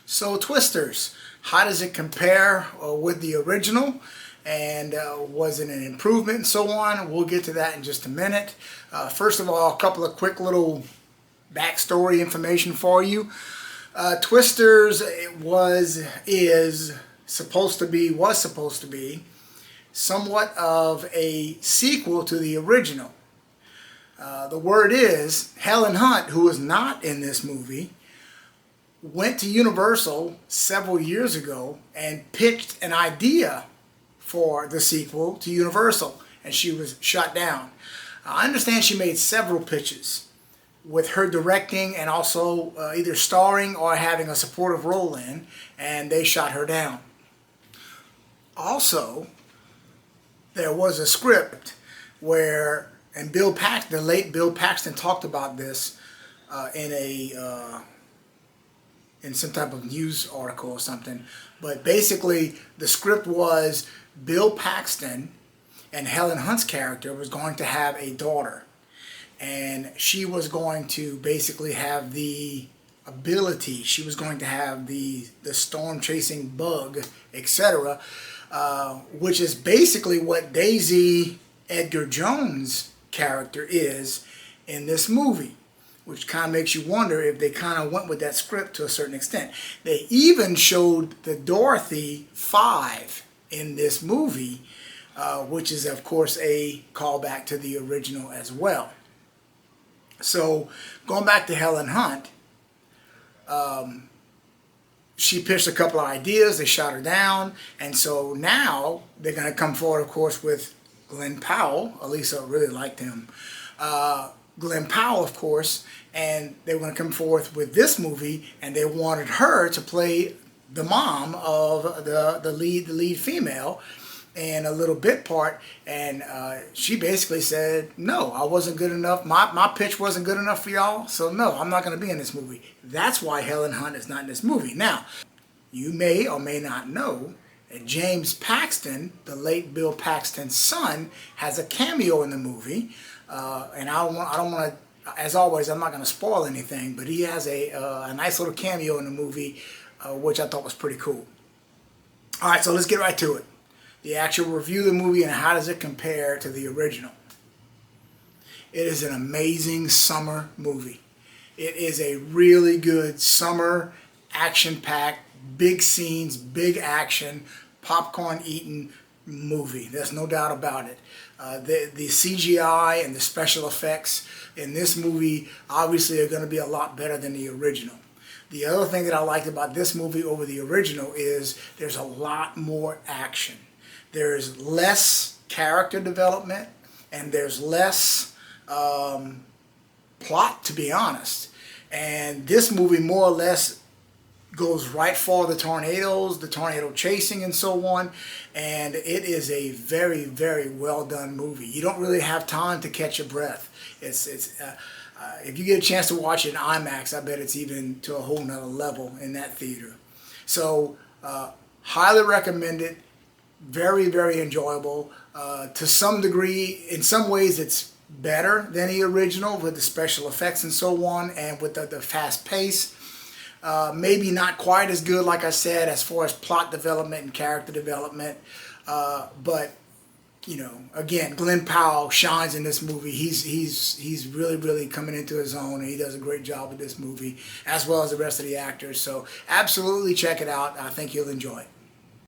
So Twisters, how does it compare with the original? And was it an improvement and so on? We'll get to that in just a minute. First of all, a couple of quick little backstory information for you. Twisters was supposed to be somewhat of a sequel to the original. The word is Helen Hunt, who was not in this movie, went to Universal several years ago and pitched an idea for the sequel to Universal, and she was shot down. I understand she made several pitches with her directing and also either starring or having a supportive role in, and they shot her down. Also, there was a script where, and the late Bill Paxton talked about this in some type of news article or something. But basically, the script was Bill Paxton and Helen Hunt's character was going to have a daughter. And she was going to basically have the ability, she was going to have the storm chasing bug, etc., which is basically what Daisy Edgar Jones' character is in this movie, which kind of makes you wonder if they kind of went with that script to a certain extent. They even showed the Dorothy 5 in this movie, which is of course a callback to the original as well. So going back to Helen Hunt, she pitched a couple of ideas, they shot her down, and so now they're going to come forward, of course, with Glenn Powell. Elisa really liked him. Glenn Powell, of course, and they were going to come forth with this movie, and they wanted her to play the mom of the lead female in a little bit part, and she basically said, no, I wasn't good enough, my pitch wasn't good enough for y'all, so no, I'm not going to be in this movie. That's why Helen Hunt is not in this movie. Now, you may or may not know that James Paxton, the late Bill Paxton's son, has a cameo in the movie, and I don't want to, as always, I'm not going to spoil anything, but he has a nice little cameo in the movie, which I thought was pretty cool. All right, so let's get right to it. The actual review of the movie and how does it compare to the original. It is an amazing summer movie. It is a really good summer, action-packed, big scenes, big action, popcorn-eating movie. There's no doubt about it. The CGI and the special effects in this movie obviously are going to be a lot better than the original. The other thing that I liked about this movie over the original is there's a lot more action. There's less character development and there's less plot, to be honest. And this movie more or less goes right for the tornadoes, the tornado chasing and so on, and it is a very, very well done movie. You don't really have time to catch your breath. If you get a chance to watch it in IMAX, I bet it's even to a whole nother level in that theater. So highly recommend it. Very, very enjoyable. To some degree, in some ways it's better than the original with the special effects and so on, and with the fast pace. Maybe not quite as good, like I said, as far as plot development and character development, but you know, again, Glenn Powell shines in this movie. He's really, really coming into his own, and he does a great job with this movie, as well as the rest of the actors. So absolutely check it out. I think you'll enjoy it.